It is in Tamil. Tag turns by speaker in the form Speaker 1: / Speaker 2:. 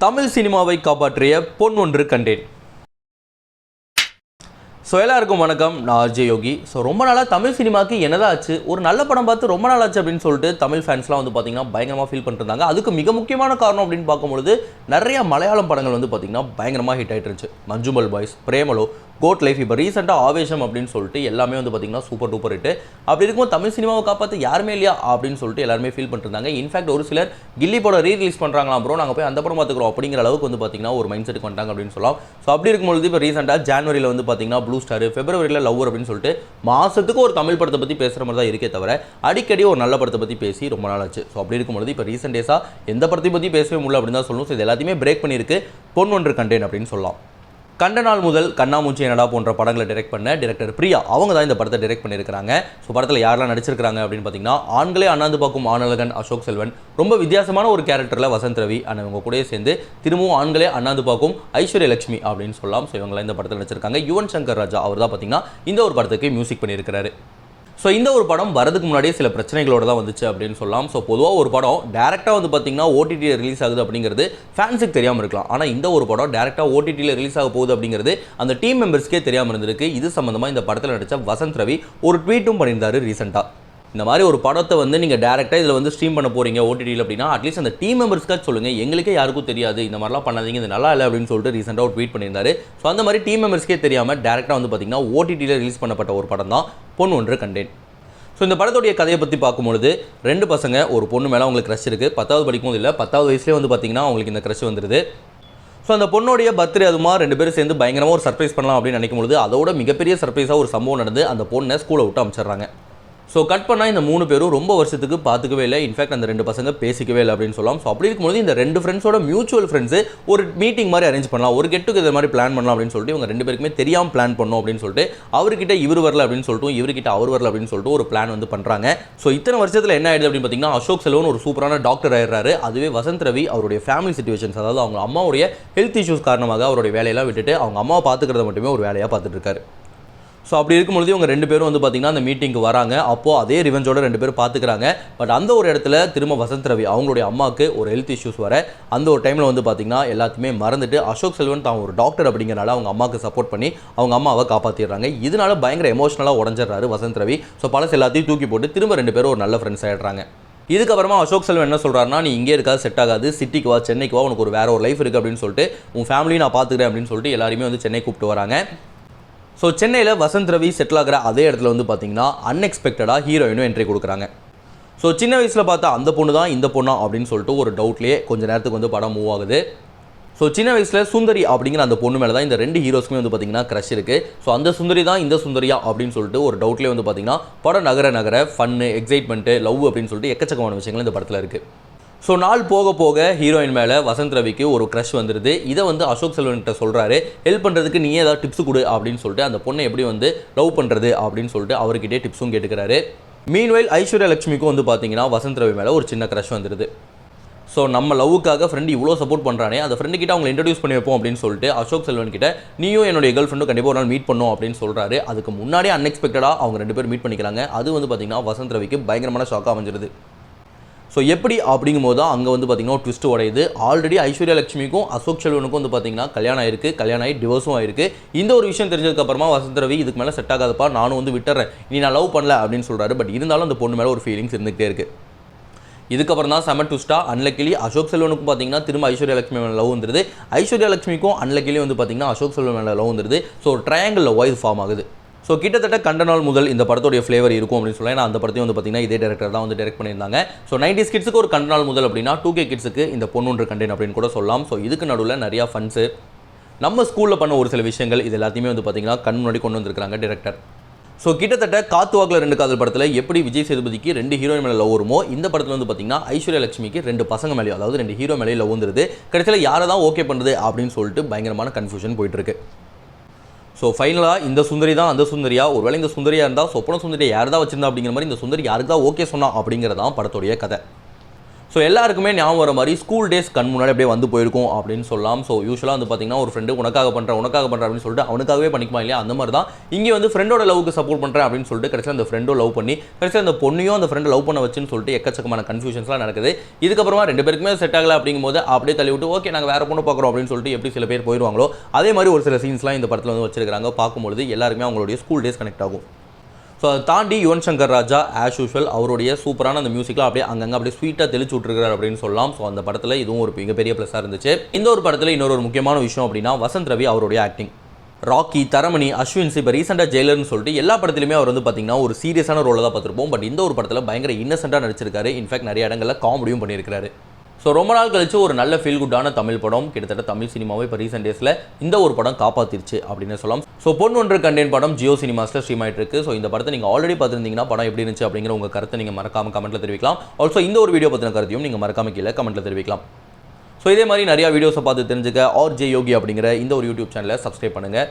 Speaker 1: தமிழ் சினிமாவை காப்பாற்றிய பொன் ஒன்று கண்டேன். ஸோ எல்லாருக்கும் வணக்கம், நான் ஆர்ஜே யோகி. ஸோ ரொம்ப நாளாக தமிழ் சினிமாவுக்கு என்னதான் ஆச்சு, ஒரு நல்ல படம் பார்த்து ரொம்ப நாள் ஆச்சு அப்படின்னு சொல்லிட்டு தமிழ் ஃபேன்ஸ்லாம் வந்து பார்த்தீங்கன்னா பயங்கரமாக ஃபீல் பண்ணிருந்தாங்க. அதுக்கு மிக முக்கியமான காரணம் அப்படின்னு பார்க்கும்பொழுது நிறைய மலையாளம் படங்கள் வந்து பார்த்தீங்கன்னா பயங்கரமாக ஹிட் ஆகிட்டு இருந்துச்சு. மஞ்சுமல் பாய்ஸ், பிரேமலோ, கோட் லைஃப், இப்போ ரீசெண்டாக ஆவேசம் அப்படின்னு சொல்லிட்டு எல்லாமே வந்து பார்த்தீங்கன்னா சூப்பர் டூப்பர் ஹிட். அப்படி இருக்கும்போது தமிழ் சினிமாவை காப்பாற்ற யாருமே இல்லையா அப்படின்னு சொல்லிட்டு எல்லாருமே ஃபீல் பண்ணிருந்தாங்க. இன்ஃபேக்ட் ஒரு சிலர் கில்லி படம் ரீரிலீஸ் பண்ணுறாங்களாம் ப்ரோ, நாங்கள் போய் அந்த படம் பார்த்துக்கிறோம் அப்படிங்கிற அளவுக்கு வந்து பார்த்தீங்கன்னா ஒரு மைண்ட் செட்டுக்கு வந்துட்டாங்க அப்படின்னு சொல்லலாம். ஸோ அப்படி இருக்கும்போது இப்போ ரீசெண்டாக ஜான்வரியில் வந்து பார்த்தீங்கன்னா ப்ளூ ஸ்டார், பிப்ரவரியில் லவ்வர் அப்படின்னு சொல்லிட்டு மாதத்துக்கு ஒரு தமிழ் படத்தை பற்றி பேசுகிற மாதிரி தான் இருக்கே தவிர அடிக்கடி ஒரு நல்ல படத்தை பற்றி பேசி ரொம்ப நாள் ஆச்சு. ஸோ அப்படி இருக்கும்போது இப்போ ரீசெண்ட் டேஸாக எந்த படத்தை பற்றி பேசவே முடியல அப்படின்னு தான் சொல்லணும். ஸோ இது எல்லாத்தையுமே பிரேக் பண்ணியிருக்கு பொன் ஒன்று கண்டேன் அப்படின்னு சொல்லலாம். கண்ட நாள் முதல், கண்ணாமூச்சி என்னடா போன்ற படங்களை டைரக்ட் பண்ண டைரக்டர் பிரியா அவங்க தான் இந்த படத்தை டைரக்ட் பண்ணியிருக்காங்க. ஸோ படத்தில் யாரெல்லாம் நடிச்சிருக்காங்க அப்படின்னு பார்த்தீங்கன்னா, ஆண்களே அண்ணாந்து பார்க்கும் ஆனழகன் அசோக் செல்வன், ரொம்ப வித்தியாசமான ஒரு கேரக்டரில் வசந்த் ரவி அண்ட் இவங்க கூட சேர்ந்து திரும்பவும் ஆண்களே அண்ணாந்து பார்க்கும் ஐஸ்வர்யா லட்சுமி அப்படின்னு சொல்லலாம். ஸோ இவங்களாம் இந்த படத்தில் நடிச்சிருக்காங்க. யுவன் சங்கர் ராஜா அவர் தான் பார்த்தீங்கன்னா இந்த ஒரு படத்துக்கு மியூசிக் பண்ணியிருக்கிறாரு. ஸோ இந்த ஒரு படம் வரதுக்கு முன்னாடியே சில பிரச்சனைகளோடு தான் வந்துச்சு அப்படின்னு சொல்லலாம். ஸோ பொதுவாக ஒரு படம் டேரெக்டாக வந்து பார்த்தீங்கன்னா ஓடிடியில் ரிலீஸ் ஆகுது அப்படிங்கிறது ஃபேன்ஸுக்கு தெரியாமல் இருக்கலாம். ஆனால் இந்த ஒரு படம் டேரெக்டாக ஓடிடியில் ரிலீஸ் ஆக போகுது அப்படிங்கிறது அந்த டீம் மெம்பர்ஸ்க்கே தெரியாமல் இருந்திருக்கு. இது சம்மந்தமாக இந்த படத்தில் நடித்த வசந்த் ரவி ஒரு ட்வீட்டும் பண்ணியிருந்தாரு ரீசெண்டாக. இந்த மாதிரி ஒரு படத்தை வந்து நீங்கள் டேரெக்டாக இதில் வந்து ஸ்ட்ரீம் பண்ண போகிறீங்க ஓடிடியில் அப்படின்னா அட்லீஸ்ட் அந்த டீம் மெம்பர்ஸ்க்காக சொல்லுங்கள், எங்களுக்கே யாருக்கும் தெரியாது, இந்த மாதிரிலாம் பண்ணாதீங்க, இது நல்லா இல்லை அப்படின்னு சொல்லிட்டு ரீசெண்டாக ஒரு ட்வீட் பண்ணியிருந்தாரு. ஸோ அந்த மாதிரி டீம் மெம்பர்ஸ்க்கே தெரியாமல் டேரெக்டாக வந்து பார்த்தீங்கன்னா ஓடிடியில் ரிலீஸ் பண்ணப்பட்ட ஒரு படம் தான் பொன் ஒன்று கண்டேன். ஸோ இந்த படத்துடைய கதையை பற்றி பார்க்கும்பொழுது, ரெண்டு பசங்க ஒரு பொண்ணு மேலே அவங்களுக்கு க்ரஷ் இருக்குது. 10வது படிக்கும் இல்லை, 10வது வயசுலேயே வந்து பார்த்தீங்கன்னா அவங்களுக்கு இந்த க்ரஷ் வந்துடுது. ஸோ அந்த பொண்ணுடைய பர்த்டே அதுமா ரெண்டு பேரும் சேர்ந்து பயங்கரமாக ஒரு சர்ப்ரைஸ் பண்ணலாம் அப்படின்னு நினைக்கும் பொழுது அதோட மிகப்பெரிய சர்ப்ரைஸாக ஒரு சம்பவம் நடந்து அந்த பொண்ணை ஸ்கூலை விட்டு அனுப்பிச்சிடுறாங்க. ஸோ கட் பண்ணால் இந்த 3 பேரும் ரொம்ப வருஷத்துக்கு பார்த்துக்கவே இல்லை. இன்ஃபேக்ட் அந்த 2 பசங்க பேசிக்கவே இல்லை அப்படின்னு சொல்லலாம். ஸோ அப்படி இருக்கும்போது இந்த 2 ஃப்ரெண்ட்ஸோட மியூச்சுவல் ஃப்ரெண்ட்ஸு ஒரு மீட்டிங் மாதிரி அரேஞ்ச் பண்ணலாம், ஒரு கெட் டுகெதர் மாதிரி பிளான் பண்ணலாம் அப்படின்னு சொல்லிட்டு இவங்க 2 பேருக்குமே தெரியாமல் பிளான் பண்ணோம் அப்படின்னு சொல்லிட்டு அவர்கிட்ட இவர் வரல அப்படின்னு சொல்லிட்டு இவர்கிட்ட அவர் வரல அப்படின்னு சொல்லிட்டு ஒரு பிளான் வந்து பண்ணுறாங்க. ஸோ இத்தனை வருஷத்தில் என்ன ஆயிடுது அப்படின்னு பார்த்தீங்கன்னா, அசோக் செல்வன் ஒரு சூப்பரான டாக்டர் ஆயிடுறாரு. அதுவே வசந்த் ரவி அவருடைய ஃபேமிலி சிச்சுவேஷன்ஸ், அதாவது அவங்க அம்மாவுடைய ஹெல்த் இஷ்யூஸ் காரணமாக அவருடைய வேலையெல்லாம் விட்டுட்டு அவங்க அம்மாவை பார்த்துக்கிறத மட்டுமே ஒரு வேலையாக பார்த்துட்டு இருக்காரு. ஸோ அப்படி இருக்கும்பொழுது இவங்க 2 பேரும் வந்து பார்த்திங்கன்னா அந்த மீட்டிங்க்கு வராங்க. அப்போது அதே ரிவெஞ்சோட 2 பேரும் பார்த்துக்கிறாங்க. பட் அந்த ஒரு இடத்துல திரும்ப வசந்த் ரவி அவங்களுடைய அம்மாவுக்கு ஒரு ஹெல்த் இஷ்யூஸ் வர அந்த ஒரு டைமில் வந்து பார்த்திங்கன்னா எல்லாத்தையுமே மறந்துட்டு அசோக் செல்வன் தான் ஒரு டாக்டர் அப்படிங்கிறனால அவங்க அம்மாவுக்கு சப்போர்ட் பண்ணி அவங்க அம்மாவை காப்பாற்றிடுறாங்க. இதனால பயங்கர எமோஷனலாக உடஞ்சிடுறாரு வசந்த் ரவி. ஸோ பழசு எல்லாத்தையும் தூக்கி போட்டு திரும்ப 2 பேரும் ஒரு நல்ல ஃப்ரெண்ட்ஸ் ஆகிடுறாங்க. இதுக்கப்புறமா அசோக் செல்வன் என்ன சொல்கிறாருன்னா, நீ இங்கே இருக்காது, செட் ஆகாது, சிட்டிக்கு வா, சென்னைக்கு வா, உனக்கு ஒரு வேறு ஒரு லைஃப் இருக்குது அப்படின்னு சொல்லிட்டு உன் ஃபேமிலியும் நான் பார்த்துக்கிறேன் அப்படின்னு சொல்லிட்டு எல்லாருமே வந்து சென்னை கூப்பிட்டு வராங்க. ஸோ சென்னையில் வசந்த் ரவி செட்டில் ஆகிற அதே இடத்துல வந்து பார்த்திங்கன்னா அன்எக்ஸ்பெக்டடாக ஹீரோயினும் என்ட்ரி கொடுக்குறாங்க. ஸோ சின்ன வயசில் பார்த்தா அந்த பொண்ணு தான் இந்த பொண்ணா அப்படின்னு சொல்லிட்டு ஒரு டவுட்லேயே கொஞ்சம் நேரத்துக்கு வந்து படம் மூவ் ஆகுது. ஸோ சின்ன வயசில் சுந்தரி அப்படிங்கிற அந்த பொண்ணு மேலே தான் இந்த 2 ஹீரோஸ்க்குமே வந்து பார்த்திங்கன்னா க்ரஷ் இருக்குது. ஸோ அந்த சுந்தரி தான் இந்த சுந்தரியா அப்படின்னு சொல்லிட்டு ஒரு டவுட்லேயே வந்து பார்த்திங்கன்னா படம் நகர ஃபன்னு, எக்ஸைட்மெண்ட்டு, லவ் அப்படின்னு சொல்லிட்டு எக்கச்சக்கமான விஷயங்கள் இந்த படத்தில் இருக்குது. ஸோ நாள் போக போக ஹீரோயின் மேலே வசந்த் ரவிக்கு ஒரு க்ரஷ் வந்துடுது. இதை வந்து அசோக் செல்வன்கிட்ட சொல்கிறாரு, ஹெல்ப் பண்ணுறதுக்கு நீ ஏதாவது டிப்ஸ் கொடு அப்படின்னு சொல்லிட்டு அந்த பொண்ணை எப்படி வந்து லவ் பண்ணுறது அப்படின்னு சொல்லிட்டு அவர்கிட்டே டிப்ஸும் கேட்டுக்கிறாரு. மீன்வைல் ஐஸ்வர்யா லட்சுமிக்கும் வந்து பார்த்தீங்கன்னா வசந்த் ரவி மேலே ஒரு சின்ன க்ரஷ் வந்துடுது. ஸோ நம்ம லவ்வுக்காக ஃப்ரெண்டு இவ்வளோ சப்போர்ட் பண்ணுறானே, அந்த ஃப்ரெண்டு கிட்ட அவங்களை இன்ட்ரடியூஸ் பண்ணி வைப்போம் அப்படின்னு சொல்லிட்டு அசோக் செல்வன் கிட்ட நீயும் என்னுடைய கேர்ள் ஃப்ரெண்டும் கண்டிப்பாக ஒரு நாள் மீட் பண்ணோம் அப்படின்னு சொல்கிறாரு. அதுக்கு முன்னாடியே அன்எக்ஸ்பெக்டடாக அவங்க 2 பேர் மீட் பண்ணிக்கிறாங்க. அது வந்து பார்த்திங்கன்னா வசந்த் ரவிக்கு பயங்கரமான ஷாக்காக அமைஞ்சிருது. ஸோ எப்படி அப்படிங்கும்போது தான் அங்கே வந்து பார்த்திங்கன்னா ஒரு ட்விஸ்ட் உடையுது. ஆல்ரெடி ஐஸ்வர்யா லட்சுமிக்கும் அசோக் செல்வனுக்கும் வந்து பார்த்திங்கன்னா கல்யாணம் ஆயிருக்கு, கல்யாணம் ஆகி டிவோர்ஸும் ஆயிருக்கு. இந்த ஒரு விஷயம் தெரிஞ்சதுக்கப்புறமா வசந்த் ரவி இதுக்கு மேலே செட் ஆகாதப்பா, நானும் வந்து விட்டுறேன், நீ நான் லவ் பண்ணல அப்படின்னு சொல்கிறாரு. பட் இருந்தாலும் அந்த பொண்ணு மேலே ஒரு ஃபீலிங்ஸ் இருந்துகிட்டே இருக்குது. இதுக்கப்புறம் தான் செம ட்விஸ்ட்டாக அன்லக்கிலி அசோக் செல்வனுக்கும் பார்த்திங்கன்னா திரும்ப ஐஸ்வர்யா லட்சுமி மேலே லவ் வந்துருது. ஐஸ்வர்யா லட்சுமிக்கும் அன்லக்கிலி வந்து பார்த்திங்கன்னா அசோக் செல்வன் மேலே லவ் வந்துருது. ஸோ ட்ரையாங்கிள் வாய்ஸ் ஃபார்ம் ஆகுது. ஸோ கிட்டத்தட்ட கண்ட நாள் முதல் இந்த படத்துடைய ஃப்ளேவர் இருக்கும் அப்படின்னு சொல்லலாம். ஏன்னா அந்த படத்தையும் வந்து பார்த்திங்கன்னா இதே டேரக்டர் தான் வந்து டைரக்ட் பண்ணியிருந்தாங்க. ஸோ 90s கிட்ஸுக்கு ஒரு கண்ட நாள் முதல் அப்படின்னா 2K கிட்ஸுக்கு இந்த பொன் ஒன்று கண்டேன் அப்படின்னு கூட சொல்லலாம். ஸோ இதுக்கு நடுவில் நிறையா ஃபன்ஸு, நம்ம ஸ்கூலில் பண்ண ஒரு சில விஷயங்கள், இது எல்லாத்தையுமே வந்து பார்த்திங்கன்னா கண் முன்னாடி கொண்டு வந்திருக்காங்க டேரக்டர். ஸோ கிட்டத்தட்ட காத்து வாக்கில் 2 காதல் படத்தில் எப்படி விஜய் சேதுபதிக்கு 2 ஹீரோயின் மேலே லவ் வருமோ, இந்த படத்தில் வந்து பார்த்திங்கன்னா ஐஸ்வர்யா லட்சுமிக்கு 2 பசங்க மேலேயும், அதாவது 2 ஹீரோ மேலேயும் லவ் வந்துருது. கடைசியில் யாரை தான் ஓகே பண்ணுறது அப்படின்னு சொல்லிட்டு பயங்கரமான கன்ஃபியூஷன் போயிட்டுருக்கு. ஸோ ஃபைனலாக இந்த சுந்தரி தான் அந்த சுந்தரியா, ஒருவேளை இந்த சுந்தரியாக இருந்தால் சொப்பன சுந்தரியை யார் தான் வச்சிருந்தா அப்படிங்கிற மாதிரி இந்த சுந்தரி யாருக்கு தான் ஓகே சொன்னா அப்படிங்கிறதான் படத்துடைய கதை. ஸோ எல்லாருக்குமே ஞாபகம் வர மாதிரி ஸ்கூல் டேஸ் கண் முன்னாடி அப்படியே வந்து போயிருக்கும் அப்படின்னு சொல்லலாம். ஸோ யூஸ்வலாக வந்து பார்த்தீங்கன்னா ஒரு ஃப்ரெண்டு உனக்காக பண்ணுறேன் அப்படின்னு சொல்லிட்டு அவனுக்காகவே பண்ணிக்குமா இல்லையா, அந்த மாதிரி தான் இங்கே வந்து ஃப்ரெண்டோட லவ்க்கு சப்போர்ட் பண்ணுறேன் அப்படின்னு சொல்லிட்டு கடைசியில் அந்த ஃப்ரெண்டோ லவ் பண்ணி கடைசியில் அந்த பொண்ணையும் அந்த ஃப்ரெண்டை லவ் பண்ண வச்சுன்னு சொல்லிட்டு எக்கச்சக்கமான கன்ஃபியூஷன்ஸ்லாம் நடக்குது. இதுக்கப்புறமா 2 பேருக்குமே செட் ஆகலை அப்படிங்கும்போது அப்படியே தள்ளி விட்டு ஓகே நாங்கள் வேறு பொண்ணு பார்க்குறோம் அப்படின்னு சொல்லிட்டு எப்படி சில பேர் போயிடுவாங்களோ அதே மாதிரி ஒரு சில சீன்ஸ்லாம் இந்த படத்தில் வந்து வச்சிருக்காங்க. பார்க்கும்பொழுது எல்லாருமே அவங்களுடைய ஸ்கூல் டேஸ் கனெக்ட் ஆகும். ஸோ அதை தாண்டி யுவன் சங்கர் ராஜா ஆஸ் யூஷுவல் அவருடைய சூப்பரான அந்த மியூசிக்கில் அப்படியே அங்கங்கே அப்படியே ஸ்வீட்டாக தெளிச்சு விட்டுருக்காரு அப்படின்னு சொல்லலாம். ஸோ அந்த படத்தில் இதுவும் ஒரு மிகப்பெரிய ப்ளஸ்ஸாக இருந்துச்சு. இந்த ஒரு படத்தில் இன்னொரு முக்கியமான விஷயம் அப்படின்னா வசந்த் ரவி அவருடைய ஆக்டிங். ராக்கி, தரமணி, அஸ்வின்ஸ் இப்போ ரீசெண்டாக ஜெயிலர்னு சொல்லிட்டு எல்லா படத்துலையுமே அவர் வந்து பார்த்தீங்கன்னா ஒரு சீரியஸான ரோலை தான் பார்த்துருப்போம். பட் இந்த ஒரு படத்தில் பயங்கர இன்னசென்ட்டாக நடிச்சிருக்காரு. இன்ஃபேக்ட் நிறைய இடங்களில் காமெடியும் பண்ணியிருக்காரு. ஸோ ரொம்ப நாள் கழிச்சு ஒரு நல்ல ஃபீல் குட்டான தமிழ் படம் கிட்டத்தட்ட தமிழ் சினிமாவை இப்போ ரீசெண்ட் டேஸில் இந்த ஒரு படம் காப்பாற்றிருச்சு அப்படின்னு சொல்லலாம். ஸோ பொன் ஒன்று கண்டேன் படம் ஜியோ சினிமாஸில் ஸ்ட்ரீம் ஆகிட்டு இருக்கு. ஸோ இந்த படத்தை நீங்கள் ஆல்ரெடி பார்த்துருந்தீங்கன்னா படம் எப்படி இருந்துச்சு அப்படிங்கிற உங்கள் கருத்தை நீங்கள் மறக்காம கமெண்ட்டில் தெரிவிக்கலாம். ஆல்சோ இந்த ஒரு வீடியோ பற்றின கருத்தையும் நீங்கள் மறக்காம கீழே கமெண்ட்டில் தெரிவிக்கலாம். ஸோ இதே மாதிரி நிறையா வீடியோஸை பார்த்து தெரிஞ்சுக்க RJ Yogi அப்படிங்கிற இந்த ஒரு யூடியூப் சேனலை சப்ஸ்கிரைப் பண்ணுங்கள்.